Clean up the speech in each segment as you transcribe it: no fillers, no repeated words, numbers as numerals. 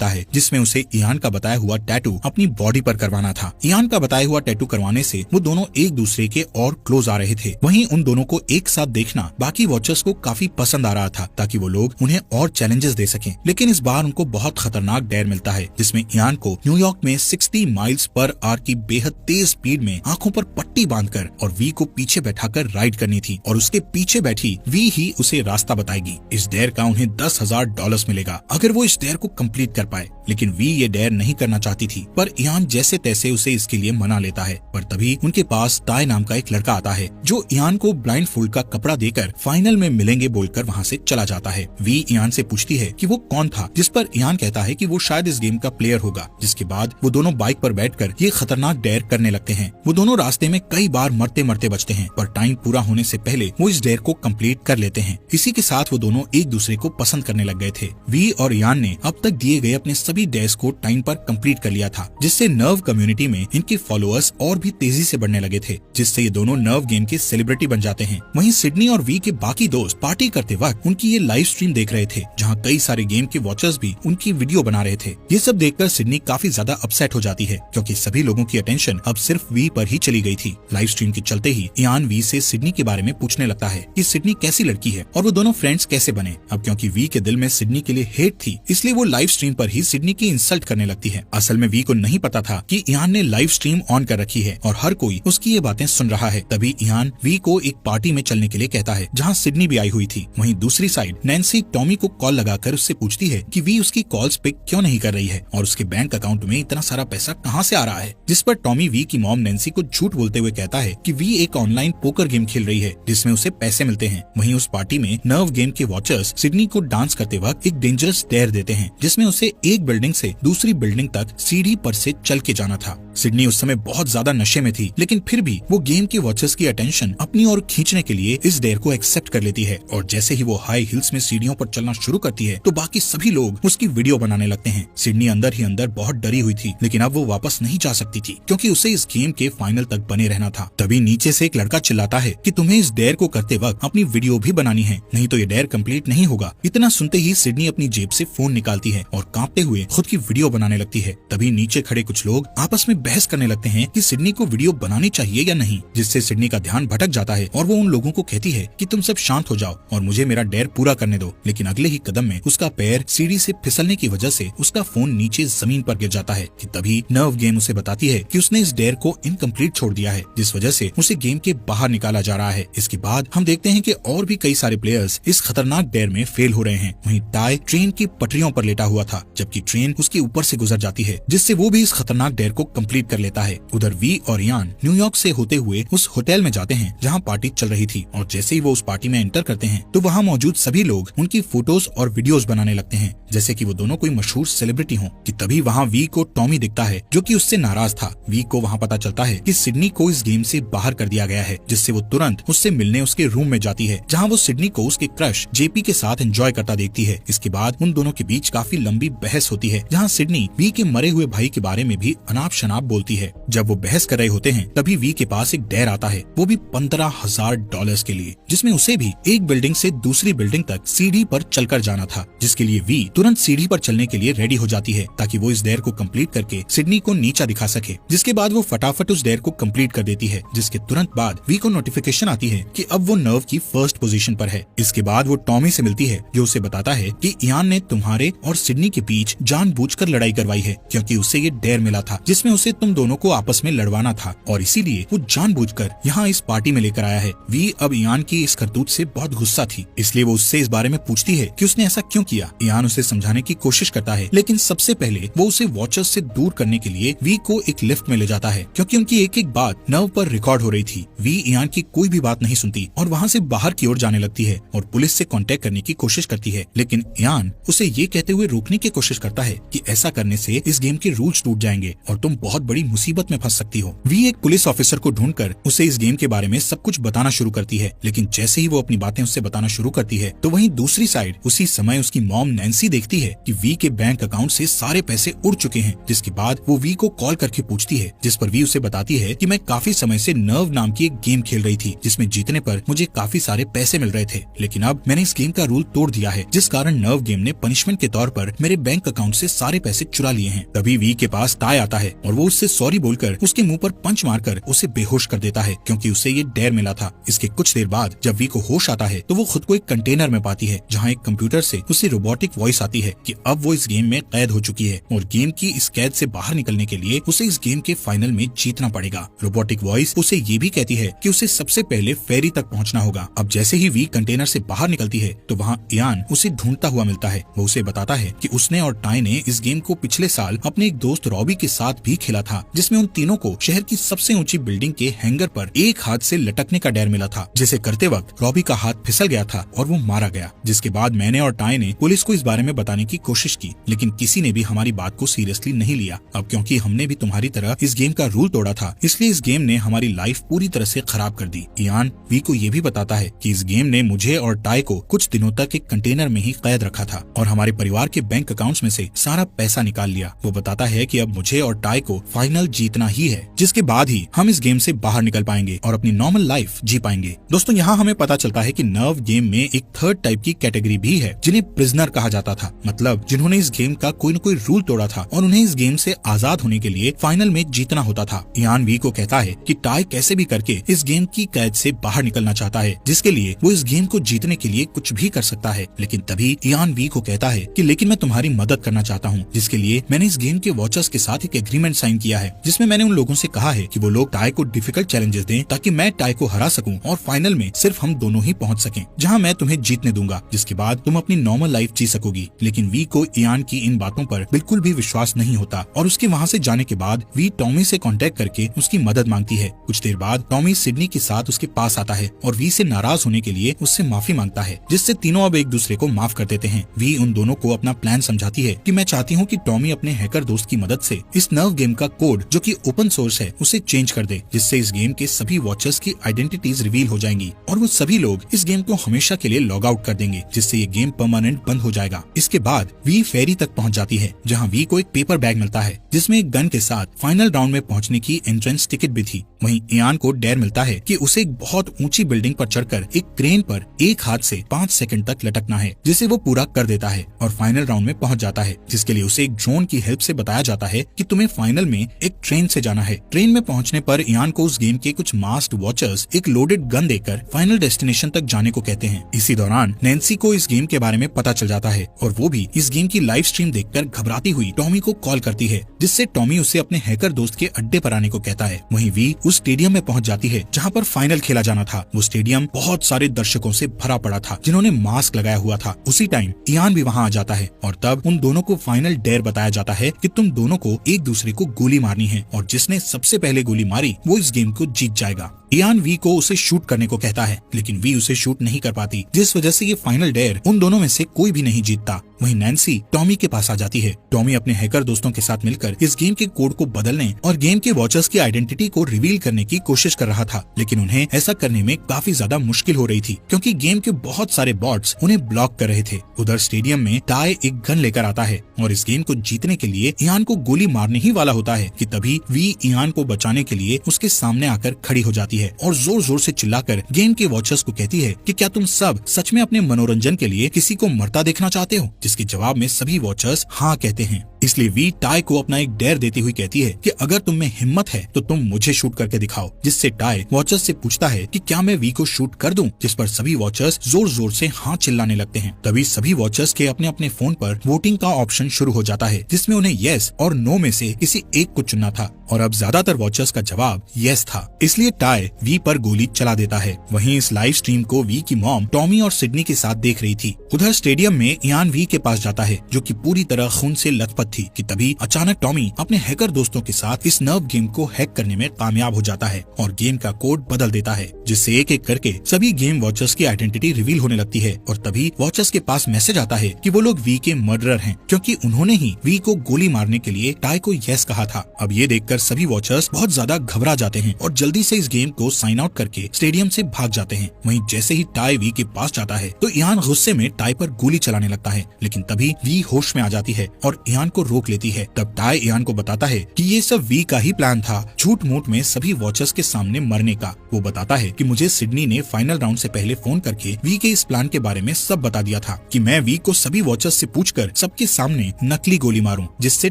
है जिसमें उसे इयान का बताया हुआ टैटू अपनी बॉडी पर करवाना था। इयान का बताया हुआ टैटू करवाने से वो दोनों एक दूसरे के और क्लोज आ रहे थे। वहीं उन दोनों को एक साथ देखना बाकी वॉचर्स को काफी पसंद आ रहा था ताकि वो लोग उन्हें और चैलेंजेस दे सकें। लेकिन इस बार उनको बहुत खतरनाक डेयर मिलता है जिसमें इयान को न्यूयॉर्क में 60 माइल्स पर आवर की बेहद तेज स्पीड में आंखों पर पट्टी बांधकर और वी को पीछे बैठाकर राइड करनी थी और उसके पीछे बैठी वी ही उसे रास्ता बताएगी। इस डेयर का उन्हें $10,000 मिलेगा अगर वो इस डेयर को कंप्लीट कर पाए। लेकिन वी ये डेयर नहीं करना चाहती थी पर इयान जैसे तैसे उसे इसके लिए मना लेता है। पर तभी उनके पास टाई नाम का एक लड़का आता है जो इयान को ब्लाइंड फोल्ड का कपड़ा देकर फाइनल में मिलेंगे बोलकर वहाँ से चला जाता है। वी इयान से पूछती है कि वो कौन था, जिस पर इयान कहता है कि वो शायद इस गेम का प्लेयर होगा। जिसके बाद वो दोनों बाइक पर बैठकर ये खतरनाक डेयर करने लगते हैं। वो दोनों रास्ते में कई बार मरते मरते बचते हैं पर टाइम पूरा होने से पहले वो इस डेयर को कंप्लीट कर लेते हैं। इसी के साथ वो दोनों एक दूसरे को पसंद करने लग गए थे। वी और इयान ने अब तक दिए गए अपने सभी डेयर्स को टाइम पर कंप्लीट कर लिया था जिससे नर्व कम्युनिटी में इनके फॉलोअर्स और भी तेजी से बढ़ने लगे थे जिससे ये दोनों नर्व गेम के सेलिब्रिटी बन जाते हैं। वहीं सिडनी और वी के बाकी दोस्त पार्टी करते वक्त उनकी ये लाइव स्ट्रीम देख रहे थे जहां कई सारे गेम के वॉचर्स भी उनकी वीडियो बना रहे थे। ये सब देखकर सिडनी काफी ज्यादा अपसेट हो जाती है क्योंकि सभी लोगों की अटेंशन अब सिर्फ वी पर ही चली गई थी। लाइव स्ट्रीम के चलते ही इयान वी से सिडनी के बारे में पूछने लगता है कि सिडनी कैसी लड़की है और वो दोनों फ्रेंड्स कैसे बने। अब क्योंकि वी के दिल में सिडनी के लिए हेट थी इसलिए वो लाइव स्ट्रीम पर ही सिडनी की इंसल्ट करने लगती है। असल में वी को नहीं पता था कि इयान ने लाइव स्ट्रीम ऑन कर रखी है और हर कोई उसकी ये बातें सुन रहा है। तभी इयान वी को एक पार्टी में चलने के लिए कहता है जहां सिडनी भी आई हुई थी। वहीं दूसरी साइड नैन्सी टॉमी को कॉल लगाकर उससे पूछती है कि वी उसकी कॉल्स पिक क्यों नहीं कर रही है और उसके बैंक अकाउंट में इतना सारा पैसा कहां से आ रहा है। जिस पर टॉमी वी की मॉम नैन्सी को झूठ बोलते हुए कहता है कि वी एक ऑनलाइन पोकर गेम खेल रही है जिसमें उसे पैसे मिलते हैं। वहीं उस पार्टी में नर्व गेम के वॉचर्स सिडनी को डांस करते वक्त एक डेंजरस डेयर देते हैं जिसमें उसे एक बिल्डिंग से दूसरी बिल्डिंग तक सीढ़ी पर से चल के जाना था। सिडनी उस समय बहुत ज्यादा नशे में थी लेकिन फिर भी वो गेम के वॉचर्स की अटेंशन अपनी ओर खींचने के लिए इस डेयर को एक्सेप्ट कर लेती है और जैसे ही वो हाई हिल्स में सीढ़ियों पर चलना शुरू करती है तो बाकी सभी लोग उसकी वीडियो बनाने लगते हैं। सिडनी अंदर ही अंदर बहुत डरी हुई थी लेकिन अब वो वापस नहीं जा सकती थी क्योंकि उसे इस गेम के फाइनल तक बने रहना था। तभी नीचे से एक लड़का चिल्लाता है कि तुम्हें इस डेयर को करते वक्त अपनी वीडियो भी बनानी है नहीं तो ये डेयर कंप्लीट नहीं होगा। इतना सुनते ही सिडनी अपनी जेब से फोन निकालती है और कांपते हुए खुद की वीडियो बनाने लगती है। तभी नीचे खड़े कुछ लोग आपस में बहस करने लगते हैं कि सिडनी को वीडियो बनानी चाहिए या नहीं, जिससे सिडनी का ध्यान भटक जाता है और वो उन लोगों को कहती है कि तुम सब शांत हो जाओ और मुझे मेरा डेयर पूरा करने दो। लेकिन अगले ही कदम में उसका पैर सीढ़ी से फिसलने की वजह से उसका फोन नीचे जमीन पर गिर जाता है कि तभी नर्व गेम उसे बताती है कि उसने इस डेयर को इनकम्प्लीट छोड़ दिया है जिस वजह से उसे गेम के बाहर निकाला जा रहा है। इसके बाद हम देखते हैं कि और भी कई सारे प्लेयर्स इस खतरनाक डेयर में फेल हो रहे हैं। वहीं टाई ट्रेन की पटरियों पर लेटा हुआ था जबकि ट्रेन उसके ऊपर से गुजर जाती है जिससे वो भी इस खतरनाक डेयर को कंप्लीट कर लेता है। उधर वी और इयान न्यूयॉर्क से होते हुए उस होटल में जाते हैं जहां पार्टी चल रही थी और जैसे ही वो उस पार्टी में एंटर करते हैं तो वहां मौजूद सभी लोग उनकी फोटोज और वीडियोस बनाने लगते हैं जैसे कि वो दोनों कोई मशहूर सेलिब्रिटी हों। कि तभी वहां वी को टॉमी दिखता है जो कि उससे नाराज था। वी को वहां पता चलता है कि सिडनी को इस गेम से बाहर कर दिया गया है जिससे वो तुरंत उससे मिलने उसके रूम में जाती है जहां वो सिडनी को उसके क्रश जेपी के साथ एंजॉय करता देखती है। इसके बाद उन दोनों के बीच काफी लंबी बहस होती है जहां सिडनी वी के मरे हुए भाई के बारे में भी अनाप शनाप बोलती है। जब वो बहस कर रहे होते हैं तभी वी के पास एक डेयर आता है, वो भी $15,000 के लिए, जिसमें उसे भी एक बिल्डिंग से दूसरी बिल्डिंग तक सीढ़ी पर चलकर जाना था। जिसके लिए वी तुरंत सीढ़ी पर चलने के लिए रेडी हो जाती है ताकि वो इस डेयर को कंप्लीट करके सिडनी को नीचा दिखा सके। जिसके बाद वो फटाफट उस डेयर को कंप्लीट कर देती है जिसके तुरंत बाद वी को नोटिफिकेशन आती है कि अब वो नर्व की फर्स्ट पोजीशन पर है। इसके बाद वो टॉमी से मिलती है जो उसे बताता है कि इयान ने तुम्हारे और सिडनी के बीच जानबूझकर लड़ाई करवाई है क्योंकि उसे ये डेयर मिला था जिसमें उसे तुम दोनों को आपस में लड़वाना था और इसीलिए वो जानबूझकर यहाँ इस पार्टी में लेकर आया है। वी अब इयान की इस करतूत से बहुत गुस्सा थी इसलिए वो उससे इस बारे में पूछती है कि उसने ऐसा क्यों किया। इयान उसे समझाने की कोशिश करता है लेकिन सबसे पहले वो उसे वॉचर्स से दूर करने के लिए वी को एक लिफ्ट में ले जाता है क्योंकि उनकी एक एक बात नर्व पर रिकॉर्ड हो रही थी। वी इयान की कोई भी बात नहीं सुनती और वहाँ से बाहर की ओर जाने लगती है और पुलिस से कांटेक्ट करने की कोशिश करती है लेकिन इयान उसे ये कहते हुए रोकने की कोशिश करता है कि ऐसा करने से इस गेम के रूल्स टूट जाएंगे और तुम बहुत बहुत बड़ी मुसीबत में फंस सकती हो। वी एक पुलिस ऑफिसर को ढूंढकर उसे इस गेम के बारे में सब कुछ बताना शुरू करती है, लेकिन जैसे ही वो अपनी बातें उससे बताना शुरू करती है तो वहीं दूसरी साइड उसी समय उसकी मॉम नैन्सी देखती है कि वी के बैंक अकाउंट से सारे पैसे उड़ चुके हैं। जिसके बाद वो वी को कॉल करके पूछती है, जिस पर वी उसे बताती है कि मैं काफी समय से नर्व नाम की एक गेम खेल रही थी जिसमें जीतने पर मुझे काफी सारे पैसे मिल रहे थे, लेकिन अब मैंने इस गेम का रूल तोड़ दिया है, जिस कारण नर्व गेम ने पनिशमेंट के तौर पर मेरे बैंक अकाउंट से सारे पैसे चुरा लिए हैं। तभी वी के पास टाई आता है और वो उससे सॉरी बोलकर उसके मुंह पर पंच मारकर उसे बेहोश कर देता है, क्योंकि उसे ये डेयर मिला था। इसके कुछ देर बाद जब वी को होश आता है तो वो खुद को एक कंटेनर में पाती है, जहाँ एक कंप्यूटर से उसे रोबोटिक वॉइस आती है कि अब वो इस गेम में कैद हो चुकी है और गेम की इस कैद से बाहर निकलने के लिए उसे इस गेम के फाइनल में जीतना पड़ेगा। रोबोटिक वॉइस उसे ये भी कहती है कि उसे सबसे पहले फेरी तक पहुंचना होगा। अब जैसे ही वी कंटेनर से बाहर निकलती है तो वहाँ इयान उसे ढूंढता हुआ मिलता है। वो उसे बताता है कि उसने और टाई ने इस गेम को पिछले साल अपने एक दोस्त रॉबी के साथ भी खेला था, जिसमें उन तीनों को शहर की सबसे ऊंची बिल्डिंग के हैंगर पर एक हाथ से लटकने का डेयर मिला था, जिसे करते वक्त रॉबी का हाथ फिसल गया था और वो मारा गया। जिसके बाद मैंने और टाई ने पुलिस को इस बारे में बताने की कोशिश की, लेकिन किसी ने भी हमारी बात को सीरियसली नहीं लिया। अब क्योंकि हमने भी तुम्हारी तरह इस गेम का रूल तोड़ा था, इसलिए इस गेम ने हमारी लाइफ पूरी तरह से खराब कर दी। इयान वी को ये भी बताता है कि इस गेम ने मुझे और टाई को कुछ दिनों तक एक कंटेनर में ही कैद रखा था और हमारे परिवार के बैंक अकाउंट्स में से सारा पैसा निकाल लिया। वो बताता है कि अब मुझे और टाई को फाइनल जीतना ही है, जिसके बाद ही हम इस गेम से बाहर निकल पाएंगे और अपनी नॉर्मल लाइफ जी पाएंगे। दोस्तों, यहाँ हमें पता चलता है कि नर्व गेम में एक थर्ड टाइप की कैटेगरी भी है, जिन्हें प्रिजनर कहा जाता था, मतलब जिन्होंने इस गेम का कोई न कोई रूल तोड़ा था और उन्हें इस गेम से आजाद होने के लिए फाइनल में जीतना होता था। इयान वी को कहता है कि टाई कैसे भी करके इस गेम की कैद से बाहर निकलना चाहता है, जिसके लिए वो इस गेम को जीतने के लिए कुछ भी कर सकता है। लेकिन तभी इयान वी को कहता है कि लेकिन मैं तुम्हारी मदद करना चाहता हूँ, जिसके लिए मैंने इस गेम के वॉचर्स के साथ एक एग्रीमेंट साइन किया है, जिसमें मैंने उन लोगों से कहा है कि वो लोग टाई को डिफिकल्ट चैलेंजेस दें ताकि मैं टाई को हरा सकूं और फाइनल में सिर्फ हम दोनों ही पहुंच सकें, जहां मैं तुम्हें जीतने दूंगा, जिसके बाद तुम अपनी नॉर्मल लाइफ जी सकोगी। लेकिन वी को इयान की इन बातों पर बिल्कुल भी विश्वास नहीं होता और उसके वहाँ से जाने के बाद वी टॉमी से कांटेक्ट करके उसकी मदद मांगती है। कुछ देर बाद टॉमी सिडनी के साथ उसके पास आता है और वी से नाराज होने के लिए उससे माफी मांगता है, जिससे तीनों अब एक दूसरे को माफ कर देते हैं। वी उन दोनों को अपना प्लान समझाती है कि मैं चाहती हूँ कि टॉमी अपने हैकर दोस्त की मदद से इस नर्व गेम का कोड, जो कि ओपन सोर्स है, उसे चेंज कर दे, जिससे इस गेम के सभी वॉचर्स की आइडेंटिटीज रिवील हो जाएंगी और वो सभी लोग इस गेम को हमेशा के लिए लॉग आउट कर देंगे, जिससे ये गेम परमानेंट बंद हो जाएगा। इसके बाद वी फेरी तक पहुंच जाती है, जहां वी को एक पेपर बैग मिलता है जिसमें एक गन के साथ फाइनल राउंड में पहुंचने की एंट्रेंस टिकट भी थी। वहीं इयान को डेयर मिलता है कि उसे एक बहुत ऊंची बिल्डिंग पर चढ़कर एक क्रेन पर एक हाथ से 5 सेकंड तक लटकना है, जिसे वो पूरा कर देता है और फाइनल राउंड में पहुंच जाता है, जिसके लिए उसे एक ड्रोन की हेल्प से बताया जाता है कि तुम्हें फाइनल में एक ट्रेन से जाना है। ट्रेन में पहुंचने पर इयान को उस गेम के कुछ मास्क्ड वॉचर्स एक लोडेड गन देकर फाइनल डेस्टिनेशन तक जाने को कहते हैं। इसी दौरान नैन्सी को इस गेम के बारे में पता चल जाता है और वो भी इस गेम की लाइव स्ट्रीम देखकर घबराती हुई टॉमी को कॉल करती है, जिससे टॉमी उसे अपने हैकर दोस्त के अड्डे पर आने को कहता है। वहीं वी उस स्टेडियम में पहुंच जाती है जहां पर फाइनल खेला जाना था। वो स्टेडियम बहुत सारे दर्शकों से भरा पड़ा था जिन्होंने मास्क लगाया हुआ था। उसी टाइम इयान भी वहां आ जाता है और तब उन दोनों को फाइनल डेयर बताया जाता है कि तुम दोनों को एक दूसरे को गोली मारनी है और जिसने सबसे पहले गोली मारी वो इस गेम को जीत जाएगा। इयान वी को उसे शूट करने को कहता है, लेकिन वी उसे शूट नहीं कर पाती, जिस वजह से ये फाइनल डेयर उन दोनों में से कोई भी नहीं जीतता। वहीं नैन्सी टॉमी के पास आ जाती है। टॉमी अपने हैकर दोस्तों के साथ मिलकर इस गेम के कोड को बदलने और गेम के वॉचर्स की आइडेंटिटी को रिवील करने की कोशिश कर रहा था, लेकिन उन्हें ऐसा करने में काफी ज्यादा मुश्किल हो रही थी क्योंकि गेम के बहुत सारे बॉट्स उन्हें ब्लॉक कर रहे थे। उधर स्टेडियम में टाई एक गन लेकर आता है और इस गेम को जीतने के लिए इयान को गोली मारने ही वाला होता है कि तभी वी इयान को बचाने के लिए उसके सामने आकर खड़ी हो जाती है और जोर जोर से चिल्लाकर गेम के वॉचर्स को कहती है कि क्या तुम सब सच में अपने मनोरंजन के लिए किसी को मरता देखना चाहते हो, जिसके जवाब में सभी वॉचर्स हाँ कहते हैं। इसलिए वी टाई को अपना एक डेयर देती हुई कहती है कि अगर तुम में हिम्मत है तो तुम मुझे शूट करके दिखाओ, जिससे टाई वॉचर्स से पूछता है कि क्या मैं वी को शूट कर दूं, जिस पर सभी वॉचर्स जोर जोर से हाँ चिल्लाने लगते हैं। तभी सभी वॉचर्स के अपने अपने फोन पर वोटिंग का ऑप्शन शुरू हो जाता है, जिसमें उन्हें येस और नो में से किसी एक को चुनना था और अब ज्यादातर वॉचर्स का जवाब येस था, इसलिए टाई वी पर गोली चला देता है। वहीं इस लाइव स्ट्रीम को वी की मॉम टॉमी और सिडनी के साथ देख रही थी। उधर स्टेडियम में इयान वी के पास जाता है जो कि पूरी तरह खून से लथपथ जरूरत थी कि तभी अचानक टॉमी अपने हैकर दोस्तों के साथ इस नर्व गेम को हैक करने में कामयाब हो जाता है और गेम का कोड बदल देता है, जिससे एक एक करके सभी गेम वॉचर्स की आइडेंटिटी रिवील होने लगती है। और तभी वॉचर्स के पास मैसेज आता है कि वो लोग वी के मर्डरर हैं, क्योंकि उन्होंने ही वी को गोली मारने के लिए टाई को यस कहा था। अब ये देखकर सभी वॉचर्स बहुत ज्यादा घबरा जाते हैं और जल्दी से इस गेम को साइन आउट करके स्टेडियम से भाग जाते हैं। वहीं जैसे ही टाई वी के पास जाता है तो इयान गुस्से में टाई पर गोली चलाने लगता है, लेकिन तभी वी होश में आ जाती है और इयान को रोक लेती है। तब टाई इयान को बताता है कि ये सब वी का ही प्लान था, झूठ मूठ में सभी वॉचर्स के सामने मरने का। वो बताता है कि मुझे सिडनी ने फाइनल राउंड से पहले फोन करके वी के इस प्लान के बारे में सब बता दिया था कि मैं वी को सभी वॉचर्स से पूछकर सबके सामने नकली गोली मारूं, जिससे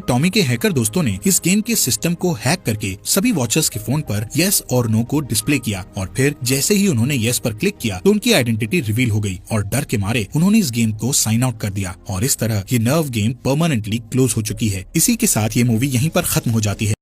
टॉमी के हैकर दोस्तों ने इस गेम के सिस्टम को हैक करके सभी वॉचर्स के फोन पर यस और नो को डिस्प्ले किया। और फिर जैसे ही उन्होंने यस पर क्लिक किया तो उनकी आइडेंटिटी रिवील हो गई और डर के मारे उन्होंने इस गेम को साइन आउट कर दिया। और इस तरह ये नर्व गेम परमानेंटली क्लोज हो चुकी है। इसी के साथ ये मूवी यहीं पर खत्म हो जाती है।